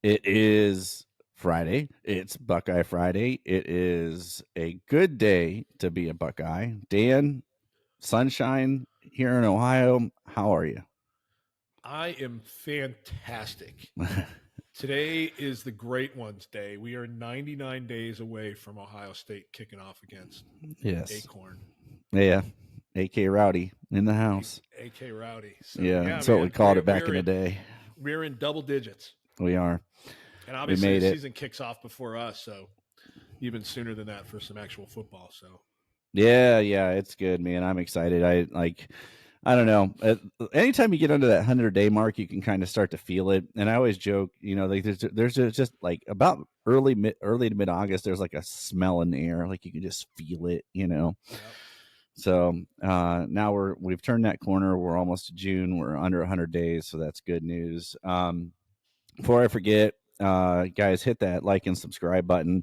It is Friday. It's Buckeye Friday. It is a good day to be a Buckeye. Dan, sunshine here in Ohio. How are you? I am fantastic. Today is the Great Ones Day. We are 99 days away from Ohio State kicking off against Yes. Acorn, Yeah. AK Rowdy in the house. AK Rowdy. So Yeah. yeah, That's what we man, called it back in the day. we're in double digits, We are. and We obviously the made it. season kicks off before us, so even sooner than that for some actual football. So Yeah, it's good, man. I'm excited. I don't know. Anytime you get under that 100-day mark, you can kind of start to feel it. And I always joke, like there's just like about early to mid August, there's like a smell in the air, like you can just feel it. yep. So now we've turned that corner. We're almost to June. We're under 100 days, so that's good news. Before I forget, guys, hit that like and subscribe button.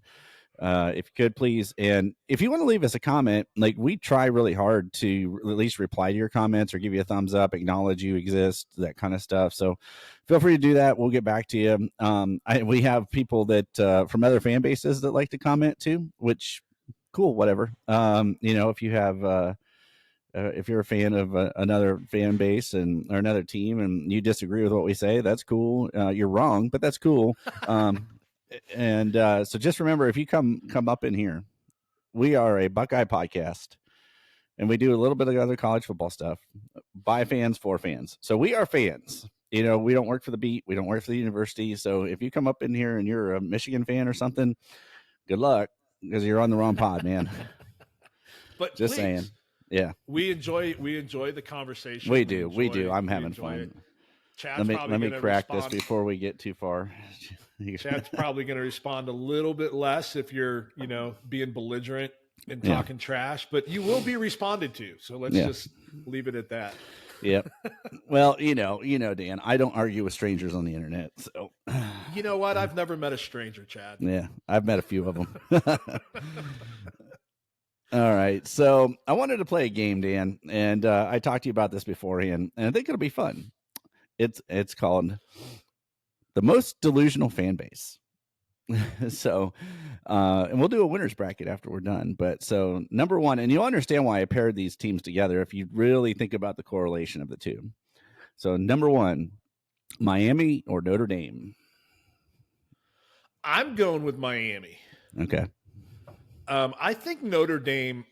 If you could please, and if you want to leave us a comment, like we try really hard to at least reply to your comments or give you a thumbs up, acknowledge you exist, that kind of stuff. So feel free to do that. We'll get back to you. We have people that from other fan bases that like to comment too, which cool, whatever. If you have if you're a fan of another fan base or another team and you disagree with what we say, that's cool. You're wrong, but that's cool. And so just remember, if you come up in here, we are a Buckeye podcast, and we do a little bit of other college football stuff by fans for fans. So we are fans. We don't work for the beat. We don't work for the university. So if you come up in here and you're a Michigan fan or something, good luck because you're on the wrong pod, man. But Just please, saying. Yeah, we enjoy the conversation. we do. I'm having fun. It. Chad's Let me crack respond. this before we get too far. Chad's probably going to respond a little bit less if you're, being belligerent and talking trash, but you will be responded to. So let's just leave it at that. Yep. Well, Dan, I don't argue with strangers on the internet. So, you know what? I've never met a stranger, Chad. Yeah, I've met a few of them. All right. So I wanted to play a game, Dan, and I talked to you about this beforehand, and I think it'll be fun. It's called The Most Delusional Fan Base. So, and we'll do a winner's bracket after we're done. But so number one, and you'll understand why I paired these teams together if you really think about the correlation of the two. So number one, Miami or Notre Dame? I'm going with Miami. Okay. I think Notre Dame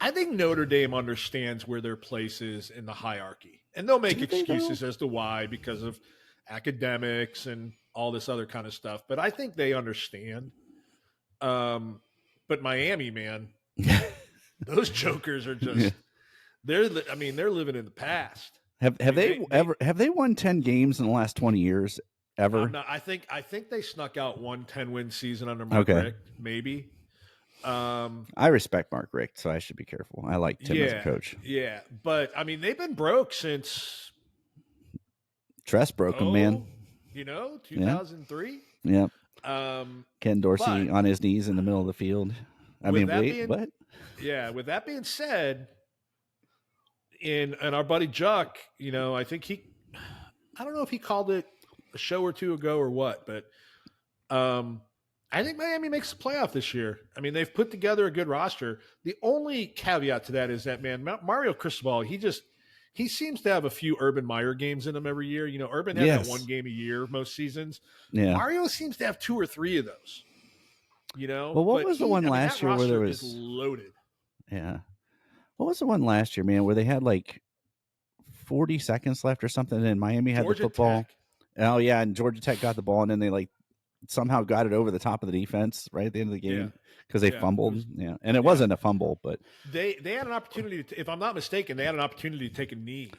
understands where their place is in the hierarchy. And they'll make excuses as to why because of academics and all this other kind of stuff. But I think they understand. But Miami, man, those jokers are just they're living in the past. Have they won 10 games in the last 20 years ever? I think they snuck out one 10-win season under Mark Richt, maybe. I respect Mark Richt, so I should be careful. I like Tim as a coach. Yeah, but I mean they've been broke since Tress broke them, man. 2003. Yeah. Ken Dorsey on his knees in the middle of the field. What? Yeah. With that being said, and our buddy Juck, I think I don't know if he called it a show or two ago or what, but I think Miami makes the playoff this year. I mean, they've put together a good roster. The only caveat to that is that, man, Mario Cristobal, he seems to have a few Urban Meyer games in him every year. Urban had that one game a year most seasons. Yeah. Mario seems to have 2 or 3 of those. Well, what was the one last year where there was loaded? Yeah. What was the one last year, man, where they had like 40 seconds left or something, and Miami had Georgia the football? Tech. Oh yeah, and Georgia Tech got the ball, and then they somehow got it over the top of the defense right at the end of the game because they fumbled. And it wasn't a fumble, but they had an opportunity to, if I'm not mistaken, they had an opportunity to take a knee.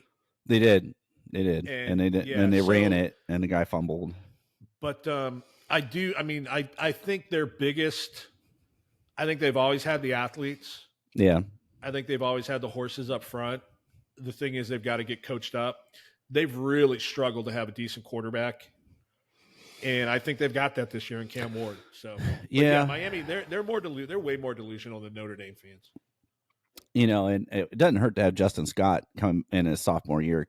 They did, and they did, and they ran it, and the guy fumbled. But I think their biggest. I think they've always had the athletes. Yeah, I think they've always had the horses up front. The thing is, they've got to get coached up. They've really struggled to have a decent quarterback. And I think they've got that this year in Cam Ward. So Miami, they're way more delusional than Notre Dame fans. And it doesn't hurt to have Justin Scott come in his sophomore year.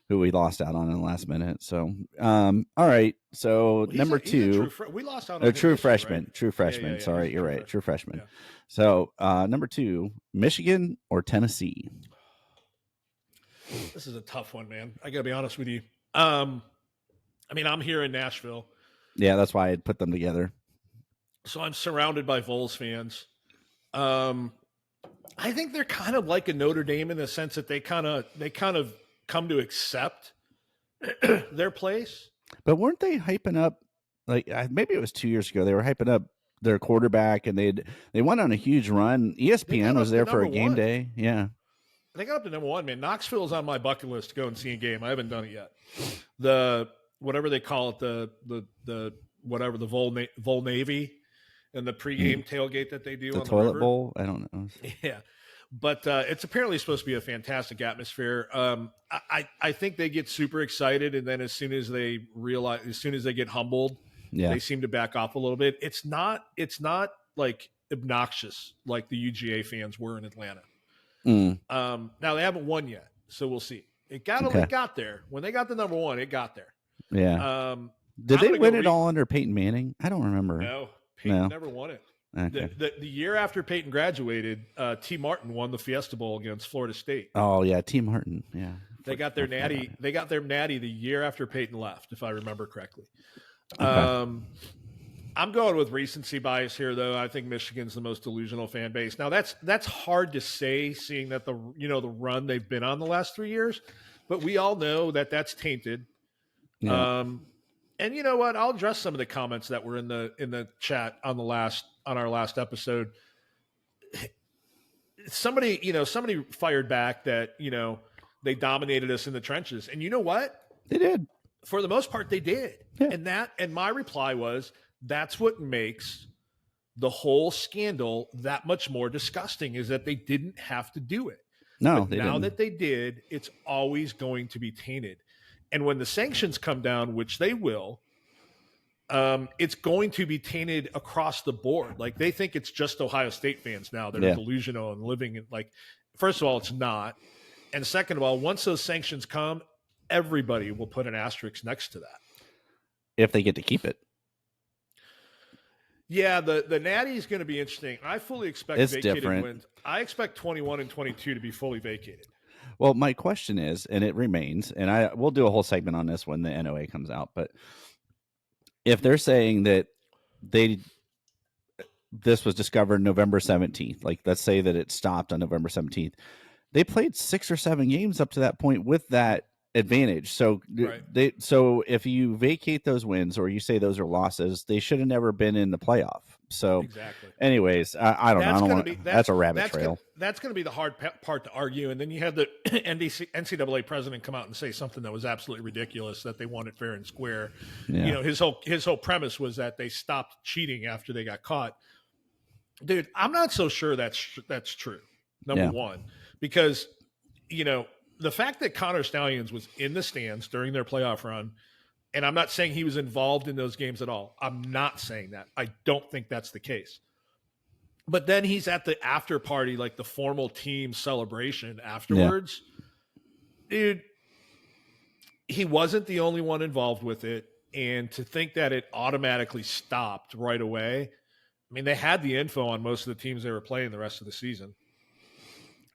who we lost out on in the last minute. So, all right. So Well, number he's a two, we lost out on him true this year, freshman, right? true Yeah. freshman. He's Sorry, a you're true right, true freshman. freshman. Yeah. So number two, Michigan or Tennessee? This is a tough one, man. I got to be honest with you. I mean, I'm here in Nashville, Yeah, that's why I put them together. so I'm surrounded by Vols fans. Um, I think they're kind of like a Notre Dame in the sense that they kind of come to accept their place. But weren't they hyping up? Like maybe it was 2 years ago. They were hyping up their quarterback, and they went on a huge run. They ESPN got was up to there for number a game one. day. Yeah, They got up to number one, man. Knoxville's on my bucket list to go and see a game. I haven't done it yet. The whatever they call it, the whatever the Vol Navy and the pregame tailgate that they do the on toilet the river. bowl. I don't know. Yeah, but it's apparently supposed to be a fantastic atmosphere. I think they get super excited, and then as soon as they get humbled, Yeah, they seem to back off a little bit. It's not like obnoxious like the UGA fans were in Atlanta. Now they haven't won yet, so we'll see. It got there when they got the number one. It got there. Yeah. Did they win it all under Peyton Manning? I don't remember. No, Peyton never won it. Okay. The year after Peyton graduated, T. Martin won the Fiesta Bowl against Florida State. Oh yeah, T. Martin. Yeah, they got their natty. They got their natty the year after Peyton left, if I remember correctly. Okay. I'm going with recency bias here, though. I think Michigan's the most delusional fan base. Now that's hard to say, seeing that the run they've been on the last 3 years, but we all know that that's tainted. Yeah. And you know what? I'll address some of the comments that were in the chat on our last episode. Somebody fired back that they dominated us in the trenches, and you know what? They did. For the most part, they did. Yeah. And my reply was, that's what makes the whole scandal that much more disgusting, is that they didn't have to do it. No, but they now didn't. that they did, it's always going to be tainted. And when the sanctions come down, which they will, it's going to be tainted across the board. Like, they think it's just Ohio State fans now that are delusional and living in, like, first of all, it's not. And second of all, once those sanctions come, everybody will put an asterisk next to that. If they get to keep it. Yeah, the Natty is going to be interesting. I fully expect vacated wins. I expect 21 and 22 to be fully vacated. Well, my question is, and it remains, and we'll do a whole segment on this when the NOA comes out, but if they're saying that this was discovered November 17th, like let's say that it stopped on November 17th, they played 6 or 7 games up to that point with that advantage. So so if you vacate those wins, or you say those are losses, they should have never been in the playoff. So exactly. Anyways, I don't know. That's a rabbit trail. That's going to be the hard part to argue. And then you had the NCAA president come out and say something that was absolutely ridiculous, that they won it fair and square. Yeah. His whole premise was that they stopped cheating after they got caught. Dude, I'm not so sure that's true. Number one, because the fact that Connor Stallions was in the stands during their playoff run, and I'm not saying he was involved in those games at all. I'm not saying that. I don't think that's the case. But then he's at the after party, like the formal team celebration afterwards. Yeah. Dude, he wasn't the only one involved with it. And to think that it automatically stopped right away, I mean, they had the info on most of the teams they were playing the rest of the season.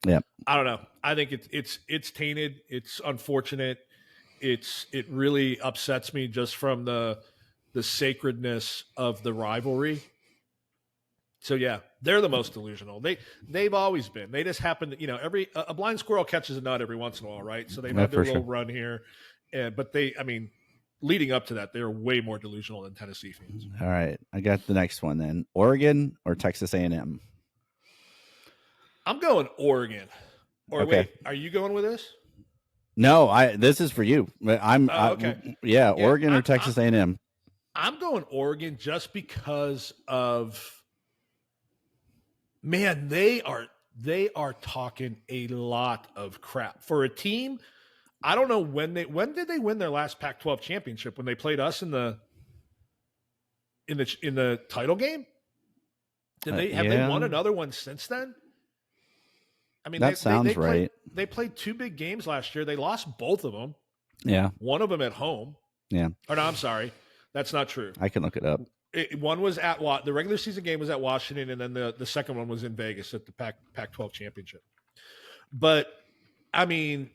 Yeah. I don't know. I think it's tainted. It's unfortunate. It really upsets me just from the sacredness of the rivalry. So yeah, they're the most delusional. They've always been. They just happen to, a blind squirrel catches a nut every once in a while, right? So they've had their little run here. But leading up to that, they're way more delusional than Tennessee fans. All right. I got the next one then. Oregon or Texas A&M? I'm going Oregon. Or wait, are you going with this? No, this is for you. Okay. Oregon or Texas A&M? I'm going Oregon just because of, man, they are talking a lot of crap for a team. I don't know when did they win their last Pac-12 championship? When they played us in the title game? Have they won another one since then? I mean, that sounds right. They played 2 big games last year. They lost both of them. Yeah. One of them at home. Yeah. Or no, I'm sorry. That's not true. I can look it up. One was at the regular season game was at Washington, and then the second one was in Vegas at the Pac-12 championship. But I mean,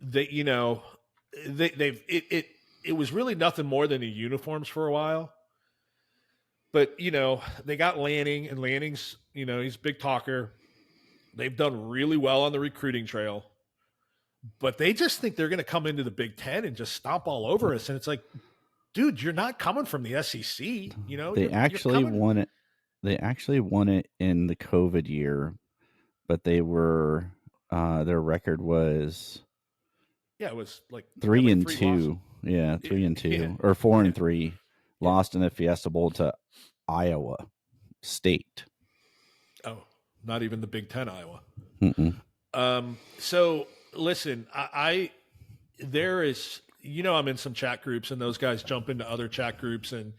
it was really nothing more than the uniforms for a while. But they got Lanning, and Lanning's he's a big talker. They've done really well on the recruiting trail, but they just think they're going to come into the Big Ten and just stomp all over us. And it's like, dude, you're not coming from the SEC. They actually won it. They actually won it in the COVID year, but they were their record was it was like 3-2. Yeah, 3-2 or 4-3. Lost in the Fiesta Bowl to Iowa State. Oh, not even the Big Ten, Iowa. Mm-mm. So listen, there is, I'm in some chat groups, and those guys jump into other chat groups and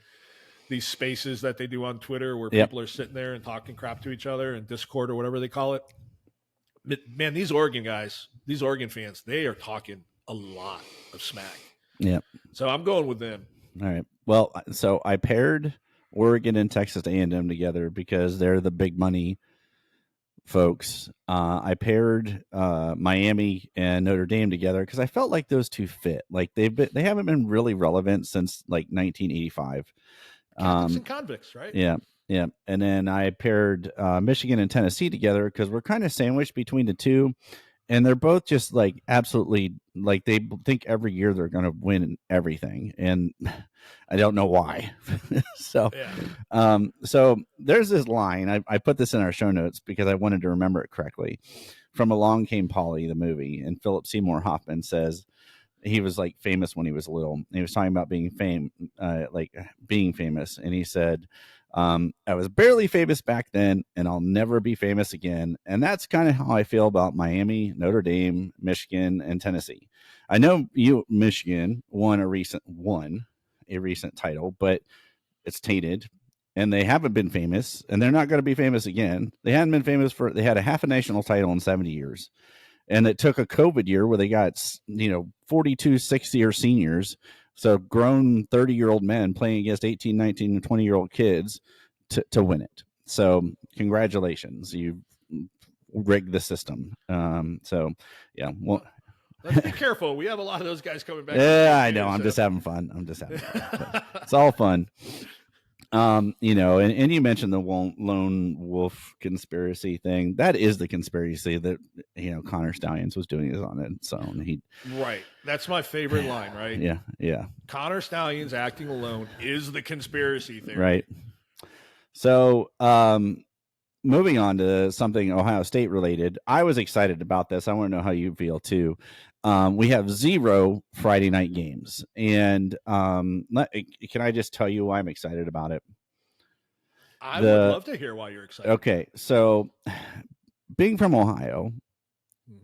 these spaces that they do on Twitter where people are sitting there and talking crap to each other, and Discord or whatever they call it. But man, these Oregon guys, these Oregon fans, they are talking a lot of smack. Yeah. So I'm going with them. All right. Well, so I paired Oregon and Texas A&M together because they're the big money folks. I paired Miami and Notre Dame together because I felt like those two fit. Like they haven't been really relevant since like 1985. Catholics and convicts, right? Yeah. Yeah. And then I paired Michigan and Tennessee together because we're kind of sandwiched between the two. And they're both just like absolutely like they think every year they're going to win everything. And I don't know why. So there's this line. I put this in our show notes because I wanted to remember it correctly. From Along Came Polly, the movie. And Philip Seymour Hoffman says, he was like famous when he was little. He was talking about being being famous. And he said, I was barely famous back then, and I'll never be famous again. And that's kind of how I feel about Miami, Notre Dame, Michigan, and Tennessee. I know Michigan won a recent title, but it's tainted, and they haven't been famous, and they're not going to be famous again. They hadn't been famous they had a half a national title in 70 years. And it took a COVID year where they got, 42 60-year seniors. So grown 30-year-old men playing against 18, 19, and 20-year-old kids to win it. So congratulations. You rigged the system. So, yeah. Well, let's be careful. We have a lot of those guys coming back. Yeah, I know. I'm just having fun. It's all fun. And you mentioned the lone wolf conspiracy thing. That is the conspiracy that Connor Stallions was doing it on its own. Right. That's my favorite line. Right. Yeah. Connor Stallions acting alone is the conspiracy theory. Right. So, moving on to something Ohio State related, I was excited about this. I want to know how you feel too. We have 0 Friday night games, and can I just tell you why I'm excited about it? I would love to hear why you're excited. Okay, so being from Ohio,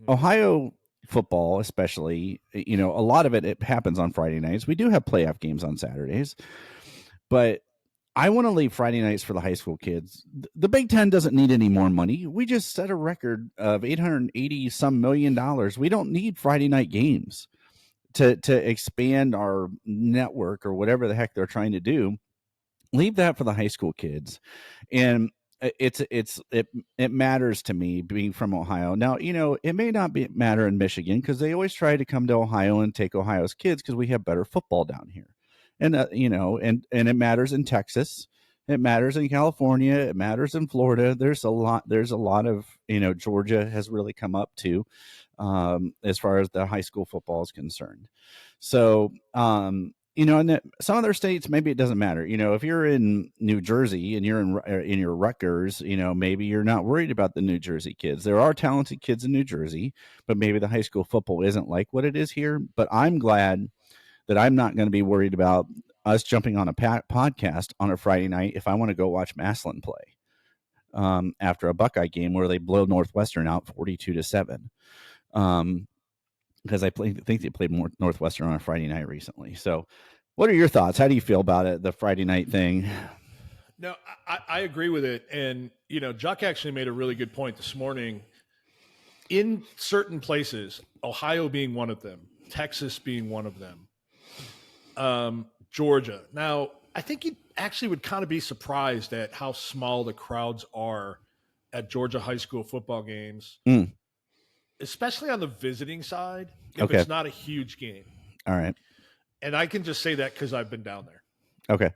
Ohio football, especially, a lot of it happens on Friday nights. We do have playoff games on Saturdays, but I want to leave Friday nights for the high school kids. The Big Ten doesn't need any more money. We just set a record of $880 million. We don't need Friday night games to expand our network or whatever the heck they're trying to do. Leave that for the high school kids. And it matters to me being from Ohio. Now, it may not matter in Michigan because they always try to come to Ohio and take Ohio's kids because we have better football down here. And, and it matters in Texas. It matters in California. It matters in Florida. There's a lot of, Georgia has really come up to, as far as the high school football is concerned. So, and some other states, maybe it doesn't matter. If you're in New Jersey and you're in your Rutgers, maybe you're not worried about the New Jersey kids. There are talented kids in New Jersey, but maybe the high school football isn't like what it is here. But I'm glad that I'm not going to be worried about us jumping on a podcast on a Friday night if I want to go watch Massillon play after a Buckeye game where they blow Northwestern out 42-7. Because I think they played more Northwestern on a Friday night recently. So what are your thoughts? How do you feel about it, the Friday night thing? No, I agree with it. And, Juck actually made a really good point this morning. In certain places, Ohio being one of them, Texas being one of them. Georgia. Now, I think you actually would kind of be surprised at how small the crowds are at Georgia high school football games, especially on the visiting side, if it's not a huge game. All right. And I can just say that because I've been down there. Okay.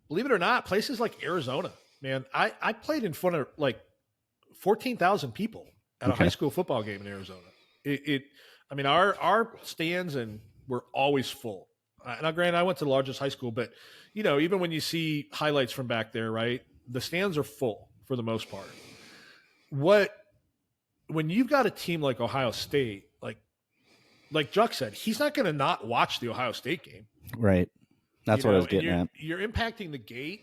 Believe it or not, places like Arizona, man, I played in front of like 14,000 people at a high school football game in Arizona. I mean, our stands and were always full. Now, granted, I went to the largest high school, but even when you see highlights from back there, right, the stands are full for the most part. When you've got a team like Ohio State, like Juck said, he's not going to not watch the Ohio State game. Right. That's what I was getting at. You're impacting the gate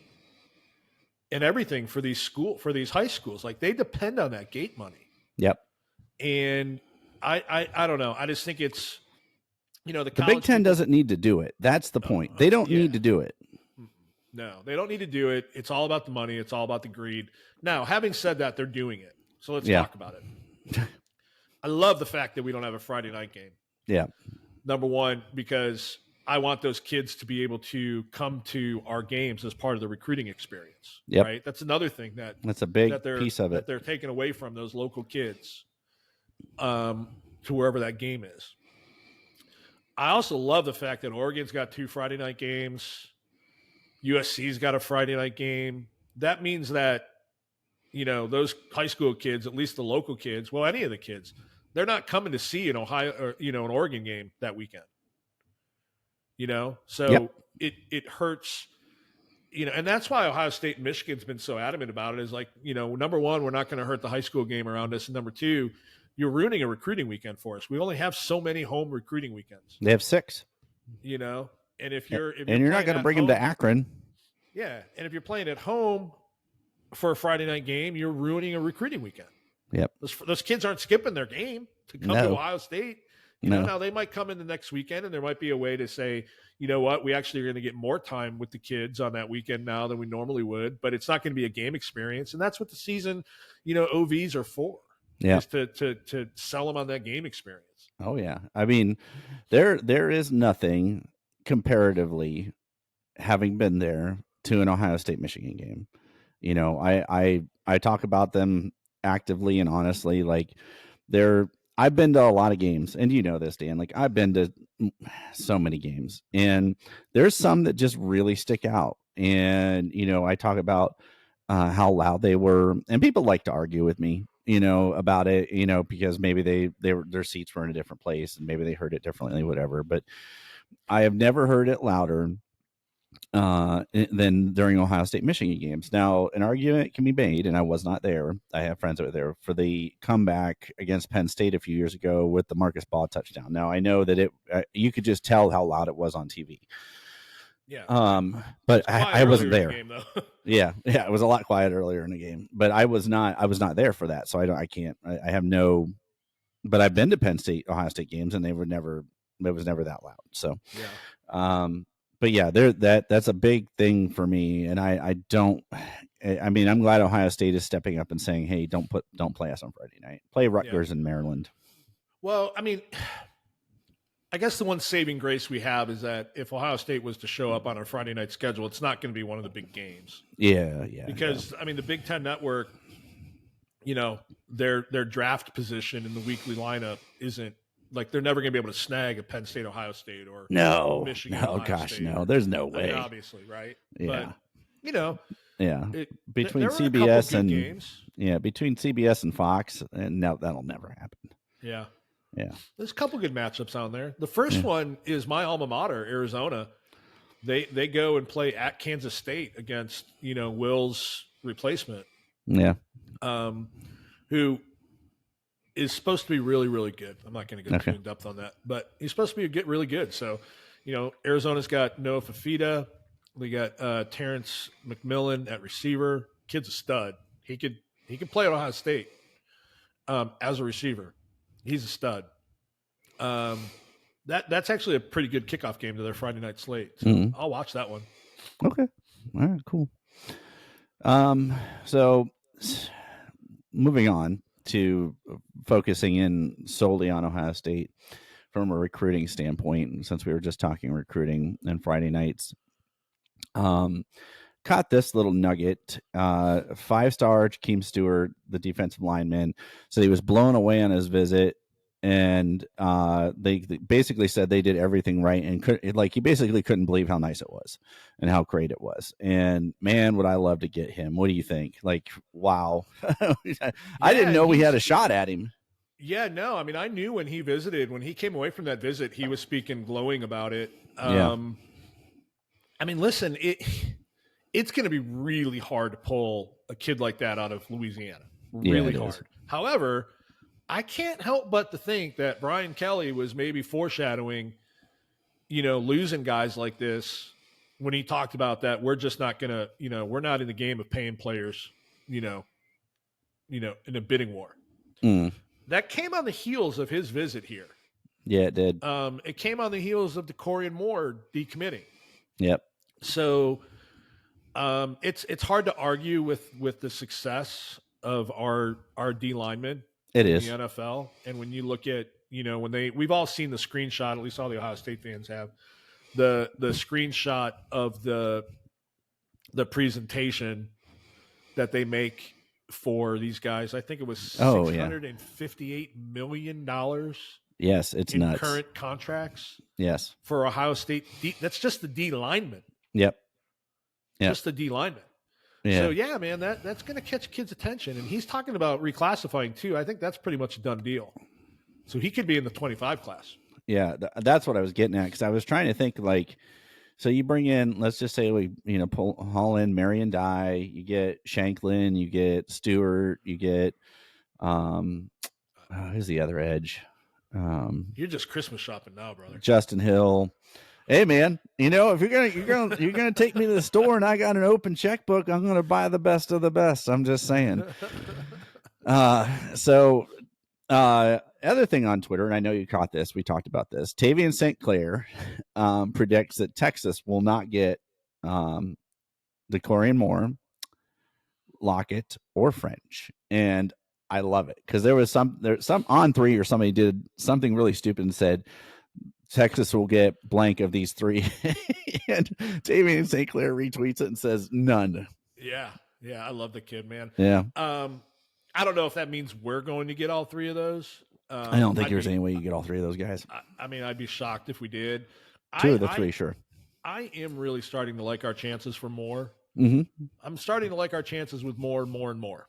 and everything for these high schools. Like, they depend on that gate money. Yep. And I don't know. I just think it's, the Big Ten doesn't need to do it. That's the point. They don't need to do it. No, they don't need to do it. It's all about the money. It's all about the greed. Now, having said that, they're doing it. So let's talk about it. I love the fact that we don't have a Friday night game. Yeah. Number one, because I want those kids to be able to come to our games as part of the recruiting experience. Yep. Right. That's another thing that's a big piece of it that they're taking away from those local kids to wherever that game is. I also love the fact that Oregon's got 2 Friday night games. USC's got a Friday night game. That means that, those high school kids, at least the local kids, well, any of the kids, they're not coming to see an Ohio or, an Oregon game that weekend. So it hurts, and that's why Ohio State and Michigan's been so adamant about it is like, number one, we're not going to hurt the high school game around us. And number two, you're ruining a recruiting weekend for us. We only have so many home recruiting weekends. They have 6. And if you're not going to bring them to Akron. Yeah. And if you're playing at home for a Friday night game, you're ruining a recruiting weekend. Yep. Those kids aren't skipping their game to come to Ohio State. Now they might come in the next weekend and there might be a way to say, you know what, we actually are going to get more time with the kids on that weekend now than we normally would, but it's not going to be a game experience. And that's what the season, OVs are for. Yeah. Is to sell them on that game experience. Oh yeah. I mean, there is nothing comparatively, having been there, to an Ohio State Michigan game. I talk about them actively and honestly. Like, I've been to a lot of games, and this, Dan. Like, I've been to so many games, and there's some that just really stick out. And I talk about how loud they were, and people like to argue with me, about it, because maybe their seats were in a different place, and maybe they heard it differently, whatever. But I have never heard it louder than during Ohio State Michigan games. Now, an argument can be made, and I was not there. I have friends that were there for the comeback against Penn State a few years ago with the Marcus Ball touchdown. Now, I know that you could just tell how loud it was on TV. Yeah. But I wasn't there. Game, yeah. It was a lot quiet earlier in the game, but I was not there for that. So I have no, but I've been to Penn State, Ohio State games, and it was never that loud. So, but yeah, that's a big thing for me. And I'm glad Ohio State is stepping up and saying, hey, don't play us on Friday night. Play Rutgers in Maryland. Well, I mean, I guess the one saving grace we have is that if Ohio State was to show up on our Friday night schedule, it's not going to be one of the big games. Yeah. Because I mean, the Big Ten Network, their draft position in the weekly lineup isn't like they're never going to be able to snag a Penn State, Ohio State, or Michigan. No, gosh, State. No, there's no way. I mean, obviously, right? Yeah. But, between CBS and games. Between CBS and Fox, and that'll never happen. Yeah. Yeah. There's a couple good matchups on there. The first one is my alma mater, Arizona. They go and play at Kansas State against, Will's replacement. Yeah. Who is supposed to be really, really good. I'm not going to go too in depth on that, but he's supposed to be really good. So, Arizona's got Noah Fafita. We got Terrence McMillan at receiver. Kid's a stud. He could play at Ohio State as a receiver. He's a stud. That's actually a pretty good kickoff game to their Friday night slate. So I'll watch that one. Okay. All right, cool. So moving on to focusing in solely on Ohio State, from a recruiting standpoint, since we were just talking recruiting and Friday nights. Caught this little nugget. 5-star Jakeem Stewart, the defensive lineman, said he was blown away on his visit, and they basically said they did everything right, and he basically couldn't believe how nice it was and how great it was. And man, would I love to get him. What do you think? Like, wow. I didn't know we had a shot at him. Yeah, no, I mean, I knew when he visited, when he came away from that visit, he was speaking glowing about it. Yeah. I mean, listen, it's going to be really hard to pull a kid like that out of Louisiana. Really hard. However, I can't help but to think that Brian Kelly was maybe foreshadowing, losing guys like this when he talked about that. We're just not going to, we're not in the game of paying players, in a bidding war. That came on the heels of his visit here. Yeah, it did. It came on the heels of DeCorian Moore decommitting. Yep. So it's hard to argue with the success of our D linemen in the NFL. And when you look at, we've all seen the screenshot, at least all the Ohio State fans have, the screenshot of the presentation that they make for these guys. I think it was $658 million. Yes, it's in nuts. Current contracts. Yes. For Ohio State. That's just the D lineman. Yep. Just the D lineman. Yeah. So, yeah, man, that's going to catch kids' attention. And he's talking about reclassifying, too. I think that's pretty much a done deal. So he could be in the 25 class. Yeah, that's what I was getting at, because I was trying to think, like, so you bring in, let's just say we, haul in Marion Dye, you get Shanklin, you get Stewart, you get, who's the other edge? You're just Christmas shopping now, brother. Justin Hill. Hey man, if you're gonna take me to the store and I got an open checkbook, I'm gonna buy the best of the best. I'm just saying. Other thing on Twitter, and I know you caught this, we talked about this. Tavian St. Clair predicts that Texas will not get DeCorian Moore, Lockett, or French, and I love it, because there's some on 3 or somebody did something really stupid and said Texas will get blank of these 3, and Tavian St. Clair retweets it and says none. Yeah, I love the kid, man. Yeah. I don't know if that means we're going to get all 3 of those. I don't think there's any way you get all 3 of those guys. I mean, I'd be shocked if we did. 2 of the 3, sure. I am really starting to like our chances for more. Mm-hmm. I'm starting to like our chances with more and more and more.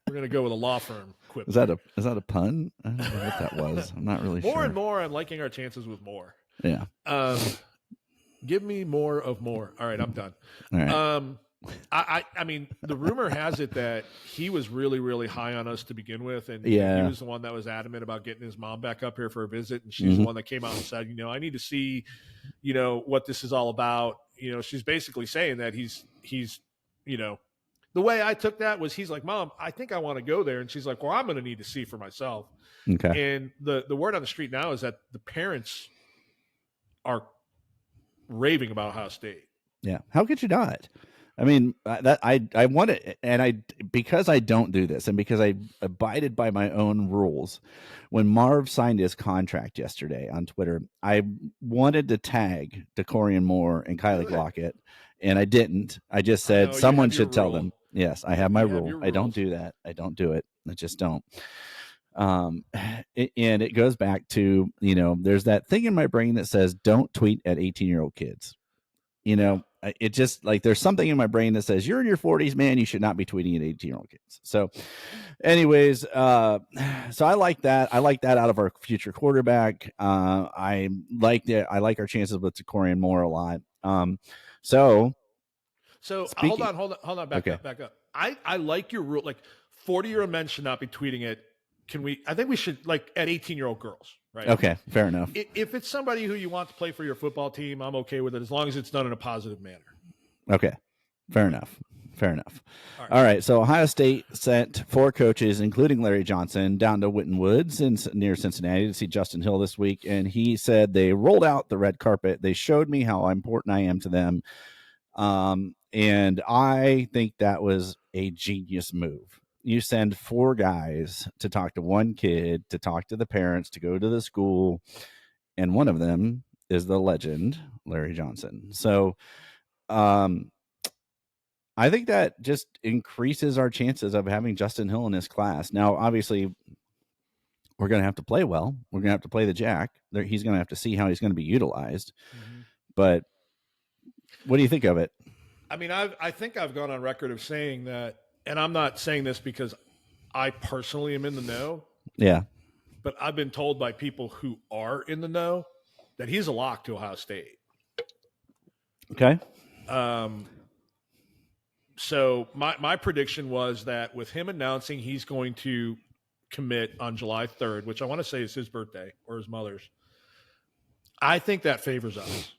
We're going to go with a law firm quip. Is that a pun? I don't know what that was. I'm not really sure. More and more, I'm liking our chances with more. Yeah. Give me more of more. All right, I'm done. All right. I mean, the rumor has it that he was really, really high on us to begin with, and he was the one that was adamant about getting his mom back up here for a visit, and she's the one that came out and said, I need to see, what this is all about. She's basically saying that he's, the way I took that was he's like, Mom, I think I want to go there, and she's like, well, I'm going to need to see for myself. Okay. And the word on the street now is that the parents are raving about Ohio State. Yeah. How could you not? I mean, I want it, and because I don't do this, and because I abided by my own rules. When Marv signed his contract yesterday on Twitter, I wanted to tag DeCorian Moore and Kylie Lockett, and I didn't. I just said someone should tell them. Yes, I have my rule. I don't do that. I don't do it. I just don't. And it goes back to, there's that thing in my brain that says don't tweet at 18-year-old kids. It just, like, there's something in my brain that says you're in your 40s, man, you should not be tweeting at 18-year-old kids. So anyways, so I like that. I like that out of our future quarterback. I like our chances with DeCorian Moore a lot. So hold on, back up. I like your rule. Like, 40-year-old men should not be tweeting it. I think we should, like, at 18-year-old girls, right? Okay, fair enough. If it's somebody who you want to play for your football team, I'm okay with it, as long as it's done in a positive manner. Okay, fair enough. All right. So Ohio State sent 4 coaches, including Larry Johnson, down to Winton Woods near Cincinnati to see Justin Hill this week. And he said they rolled out the red carpet. They showed me how important I am to them. And I think that was a genius move. you send 4 guys to talk to one kid, to talk to the parents, to go to the school, and one of them is the legend Larry Johnson. So I think that just increases our chances of having Justin Hill in this class. Now, obviously, we're going to have to play well. We're going to have to play the jack. He's going to have to see how he's going to be utilized. Mm-hmm. But what do you think of it? I mean, I think I've gone on record of saying that, and I'm not saying this because I personally am in the know. Yeah. But I've been told by people who are in the know that he's a lock to Ohio State. Okay. So my prediction was that with him announcing he's going to commit on July 3rd, which I want to say is his birthday or his mother's, I think that favors us.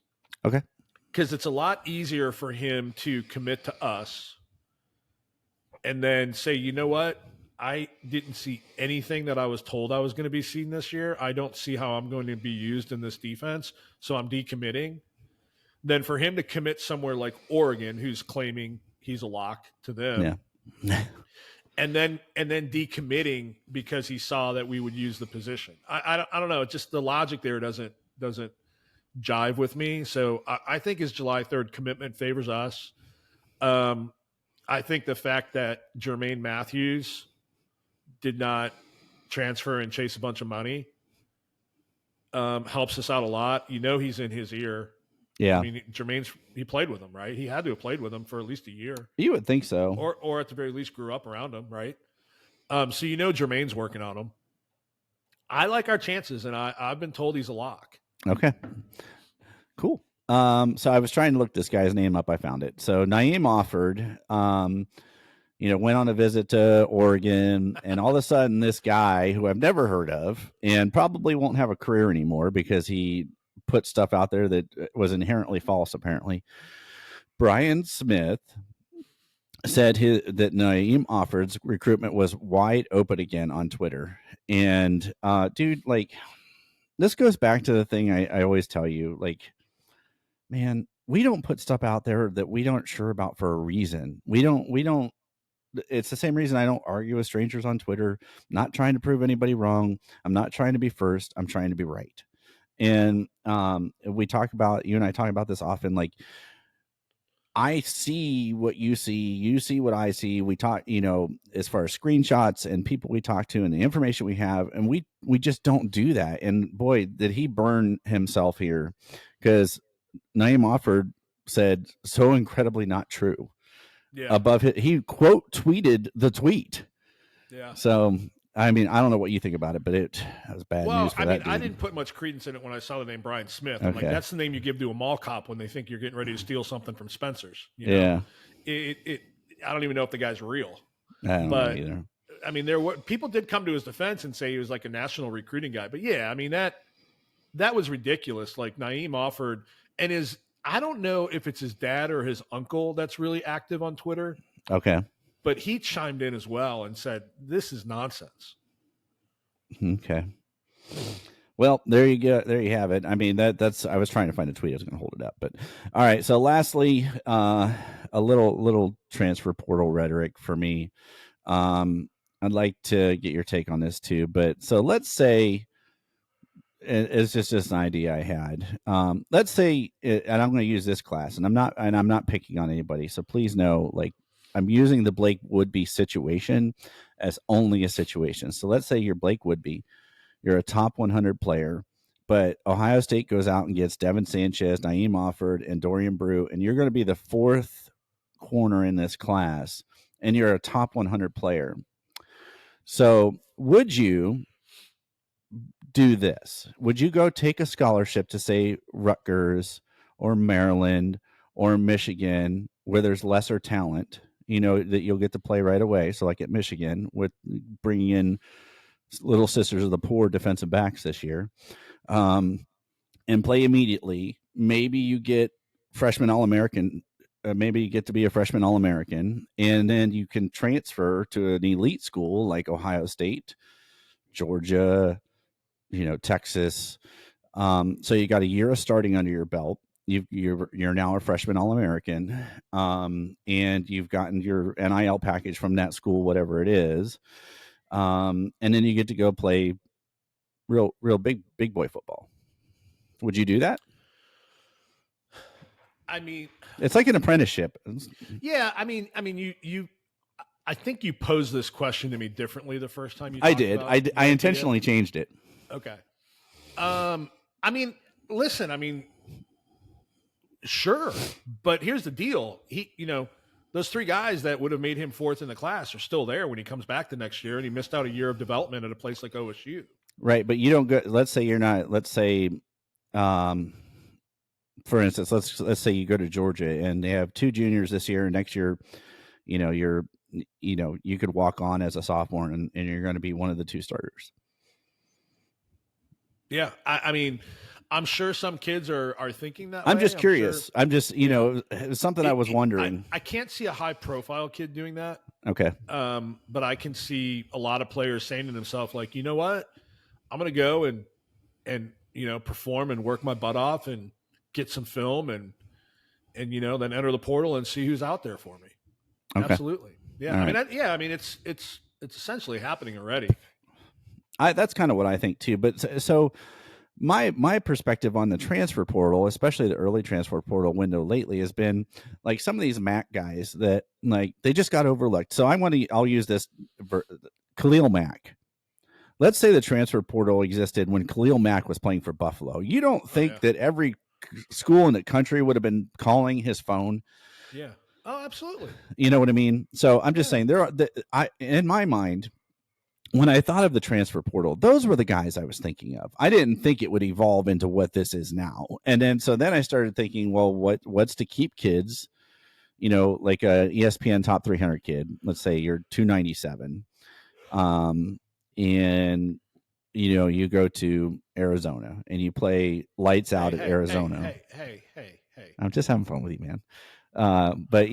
Okay. Because it's a lot easier for him to commit to us and then say, you know what? I didn't see anything that I was told I was going to be seen this year. I don't see how I'm going to be used in this defense, so I'm decommitting. Then for him to commit somewhere like Oregon, who's claiming he's a lock to them, and then decommitting because he saw that we would use the position. I don't know. It's just the logic there doesn't jive with me. So I think his July 3rd commitment favors us. I think the fact that Jermaine Matthews did not transfer and chase a bunch of money helps us out a lot. You know, he's in his ear. Yeah. I mean, he played with him, right? He had to have played with him for at least a year. You would think so. Or at the very least grew up around him, right? So you know Jermaine's working on him. I like our chances, and I've been told he's a lock. Okay. Cool. So I was trying to look this guy's name up. I found it. So Naeem Offord, went on a visit to Oregon, and all of a sudden this guy who I've never heard of and probably won't have a career anymore because he put stuff out there that was inherently false, apparently. Brian Smith said that Naeem Offord's recruitment was wide open again on Twitter. And dude, like, this goes back to the thing I always tell you, like, man, we don't put stuff out there that we aren't sure about for a reason. We don't. It's the same reason I don't argue with strangers on Twitter. I'm not trying to prove anybody wrong. I'm not trying to be first. I'm trying to be right. And you and I talk about this often. Like, I see what you see what I see. We talk, as far as screenshots and people we talk to and the information we have, and we just don't do that. And boy, did he burn himself here, because Naeem Offord said so incredibly not true. Yeah. Above it, he quote tweeted the tweet. Yeah. So I mean, I don't know what you think about it, but it was bad news for that dude. I didn't put much credence in it when I saw the name Brian Smith. I'm like, that's the name you give to a mall cop when they think you're getting ready to steal something from Spencer's. Yeah. I don't even know if the guy's real. I don't know either. I mean, people did come to his defense and say he was like a national recruiting guy. But yeah, I mean, that was ridiculous. Like, Naeem Offord and I don't know if it's his dad or his uncle that's really active on Twitter. Okay. But he chimed in as well and said, this is nonsense. Okay. Well, there you go. There you have it. I mean, that's, I was trying to find a tweet. I was going to hold it up, but all right. So lastly, a little transfer portal rhetoric for me. I'd like to get your take on this too, but so let's say, it's just an idea I had. Let's say, and I'm going to use this class, and I'm not picking on anybody. So please know, like, I'm using the Blake Woodby situation as only a situation. So let's say you're Blake Woodby, you're a top 100 player, but Ohio State goes out and gets Devin Sanchez, Naeem Offord, and Dorian Brew, and you're going to be the 4th corner in this class, and you're a top 100 player. So would you do this? Would you go take a scholarship to, say, Rutgers or Maryland or Michigan, where there's lesser talent, that you'll get to play right away? So like at Michigan, with bringing in Little Sisters of the Poor defensive backs this year, and play immediately. Maybe you get freshman All-American. Maybe you get to be a freshman All-American, and then you can transfer to an elite school like Ohio State, Georgia, Texas. So you got a year of starting under your belt. you're now a freshman All-American, and you've gotten your NIL package from that school, whatever it is, and then you get to go play real big boy football. Would you do that? I mean, it's like an apprenticeship. Yeah, I mean, you. I think you posed this question to me differently the first time you. I talked did. About I intentionally changed it. Okay. I mean, listen. I mean, sure, but here's the deal. Those three guys that would have made him fourth in the class are still there when he comes back the next year, and he missed out a year of development at a place like OSU. Right, but you don't go. Let's say you're not. Let's say, for instance, let's say you go to Georgia and they have 2 juniors this year, and next year, you could walk on as a sophomore and you're going to be one of the 2 starters. Yeah, I mean, I'm sure some kids are thinking that. I'm just curious. I'm just, it's something I was wondering. I can't see a high profile kid doing that. Okay. But I can see a lot of players saying to themselves, like, you know what, I'm going to go and perform and work my butt off and get some film and then enter the portal and see who's out there for me. Okay. Absolutely. Yeah. I mean, it's essentially happening already. That's kind of what I think too. But so my perspective on the transfer portal, especially the early transfer portal window lately, has been like some of these MAC guys that like they just got overlooked. So I'll use this Khalil Mack. Let's say the transfer portal existed when Khalil Mack was playing for Buffalo. You don't think that every school in the country would have been calling his phone? Yeah. Oh, absolutely. You know what I mean? So I'm just saying in my mind, when I thought of the transfer portal, those were the guys I was thinking of. I didn't think it would evolve into what this is now. And then I started thinking, well, what's to keep kids, like a ESPN top 300 kid, let's say you're 297. And you go to Arizona and you play lights out at Arizona. Hey. I'm just having fun with you, man. But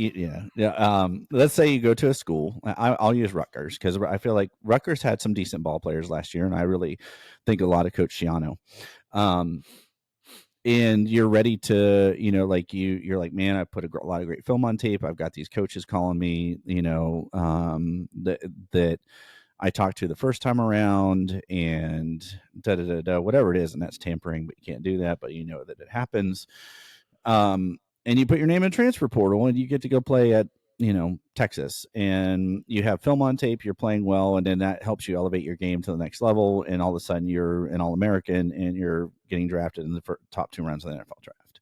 let's say you go to a school. I'll use Rutgers because I feel like Rutgers had some decent ball players last year, and I really think a lot of Coach Schiano. And you're ready to, you're like, man, I put a lot of great film on tape. I've got these coaches calling me, that I talked to the first time around, and whatever it is, and that's tampering, but you can't do that. But that it happens. And you put your name in a transfer portal and you get to go play at, Texas, and you have film on tape, you're playing well, and then that helps you elevate your game to the next level. And all of a sudden you're an All-American and you're getting drafted in the top 2 rounds of the NFL draft.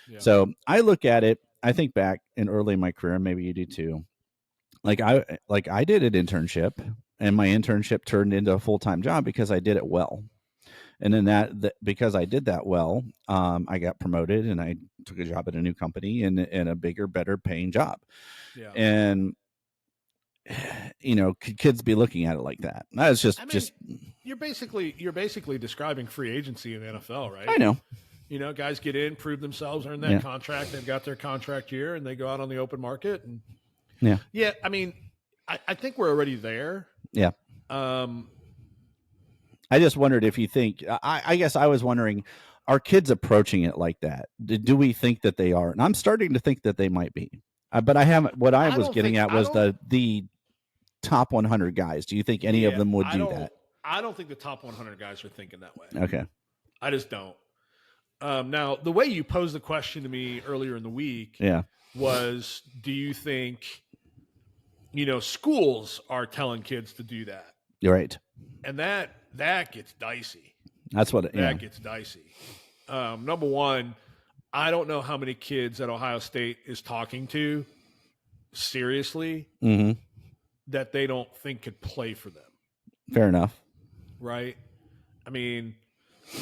Yeah. So I look at it, I think back in early in my career, and maybe you do too. Like I did an internship, and my internship turned into a full-time job because I did it well. And then because I did that well, I got promoted and I took a job at a new company in a bigger, better paying job. Yeah. And, could kids be looking at it like that? That's just you're basically describing free agency in the NFL, right? I know. Guys get in, prove themselves, earn that contract. They've got their contract year and they go out on the open market. And yeah. I mean, I think we're already there. Yeah. I just wondered if you think, I guess I was wondering, are kids approaching it like that? Do we think that they are? And I'm starting to think that they might be. But I haven't, what I was getting at was the top 100 guys. Do you think any of them would do that? I don't think the top 100 guys are thinking that way. Okay. I just don't. Now, the way you posed the question to me earlier in the week was, do you think, schools are telling kids to do that? You're right. And that gets dicey. That's what that gets dicey. Number one, I don't know how many kids that Ohio State is talking to seriously that they don't think could play for them. Fair enough. Right? I mean,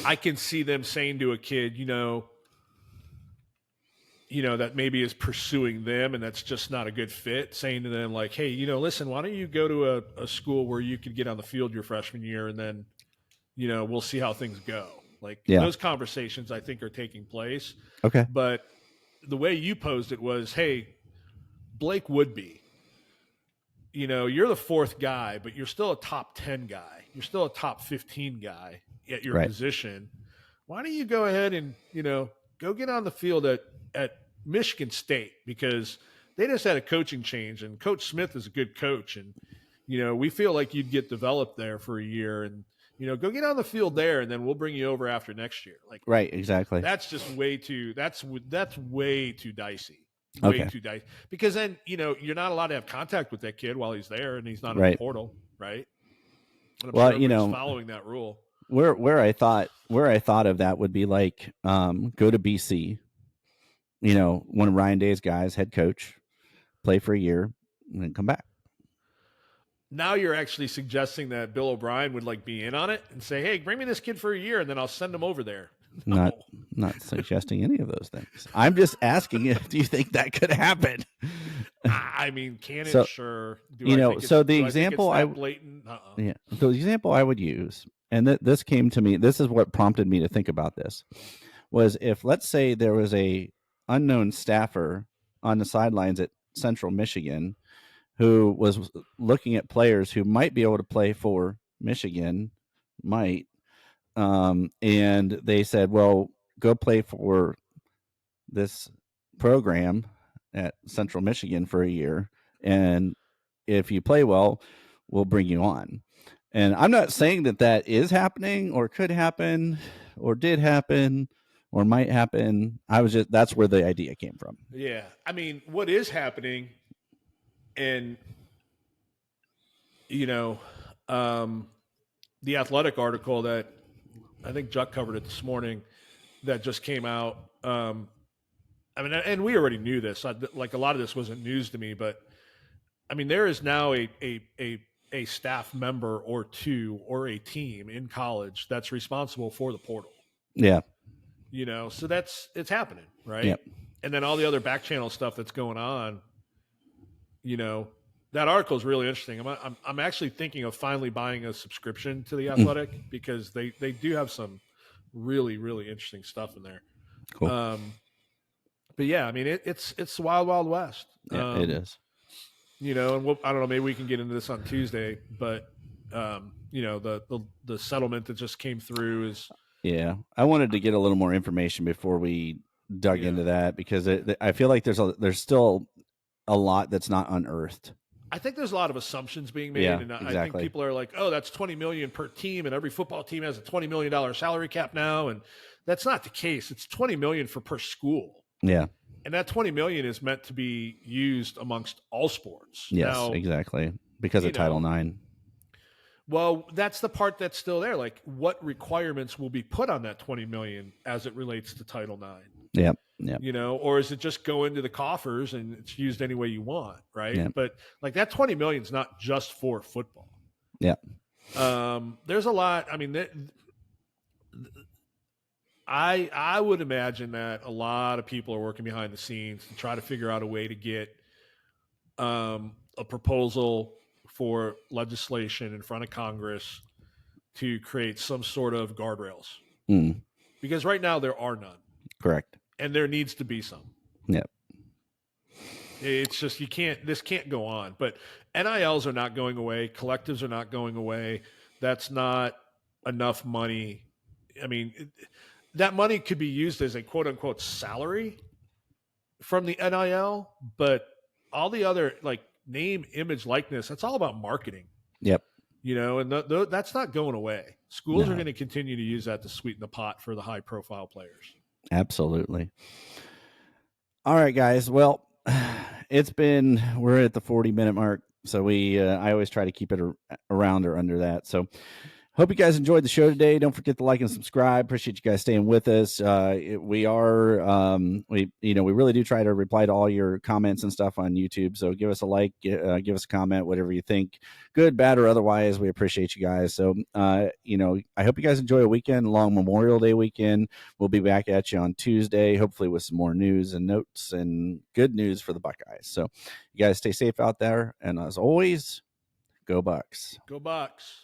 I can see them saying to a kid, that maybe is pursuing them and that's just not a good fit, saying to them like, hey, listen, why don't you go to a school where you could get on the field your freshman year and then, we'll see how things go. Like those conversations I think are taking place. Okay. But the way you posed it was, hey, Blake Woodby, you're the 4th guy, but you're still a top 10 guy. You're still a top 15 guy at your position. Why don't you go ahead and, go get on the field at Michigan State, because they just had a coaching change, and Coach Smith is a good coach, and we feel like you'd get developed there for a year, and go get on the field there, and then we'll bring you over after next year. Like, right, exactly. that's just way too. That's way too dicey. Way Okay. too dicey. Because then you're not allowed to have contact with that kid while he's there, and he's not in Right. the portal, right? And I'm Well, sure everybody's following that rule. Where I thought of that would be like go to BC. One of Ryan Day's guys, head coach, play for a year, and then come back. Now you're actually suggesting that Bill O'Brien would like be in on it and say, "Hey, bring me this kid for a year, and then I'll send him over there." No. Not suggesting any of those things. I'm just asking if do you think that could happen? I mean, can it? Sure. So the example blatant. Yeah, the example I would use, and this came to me. This is what prompted me to think about this. Was if, let's say, there was a unknown staffer on the sidelines at Central Michigan who was looking at players who might be able to play for Michigan, and they said, well, go play for this program at Central Michigan for a year, and if you play well, we'll bring you on. And I'm not saying that is happening or could happen or did happen or might happen. That's where the idea came from. Yeah. I mean, what is happening, and the Athletic article that I think Juck covered it this morning that just came out. I mean, and we already knew this. Like, a lot of this wasn't news to me, but I mean, there is now a staff member or two or a team in college that's responsible for the portal. Yeah. So it's happening, right? Yep. And then all the other back channel stuff that's going on, that article is really interesting. I'm actually thinking of finally buying a subscription to the Athletic because they do have some really, really interesting stuff in there. Cool. But yeah, I mean, it's the wild, wild west. Yeah, it is. And I don't know, maybe we can get into this on Tuesday, but the settlement that just came through is. Yeah, I wanted to get a little more information before we dug into that, because I feel like there's still a lot that's not unearthed. I think there's a lot of assumptions being made, yeah, and exactly. I think people are like, "Oh, that's $20 million per team, and every football team has a $20 million salary cap now," and that's not the case. It's $20 million per school. Yeah, and that $20 million is meant to be used amongst all sports. Yes, now, exactly, because of Title IX. Well, that's the part that's still there. Like, what requirements will be put on that $20 million as it relates to Title IX? Yep. Or is it just go into the coffers and it's used any way you want, right? Yep. But like, that $20 million is not just for football. Yeah. There's a lot. I mean, I would imagine that a lot of people are working behind the scenes to try to figure out a way to get a proposal for legislation in front of Congress to create some sort of guardrails. Because right now there are none. Correct. And there needs to be some. Yep. It's just, this can't go on. But NILs are not going away. Collectives are not going away. That's not enough money. I mean, that money could be used as a quote unquote salary from the NIL, but all the other, like, name, image, likeness, that's all about marketing. Yep. And that's not going away. Schools are going to continue to use that to sweeten the pot for the high profile players. Absolutely. All right, guys. Well, we're at the 40-minute mark. So I always try to keep it around or under that. So hope you guys enjoyed the show today. Don't forget to like and subscribe. Appreciate you guys staying with us. We really do try to reply to all your comments and stuff on YouTube. So give us a like, give us a comment, whatever you think, good, bad, or otherwise. We appreciate you guys. So, I hope you guys enjoy a weekend, long Memorial Day weekend. We'll be back at you on Tuesday, hopefully with some more news and notes and good news for the Buckeyes. So you guys stay safe out there. And as always, go Bucks. Go Bucks.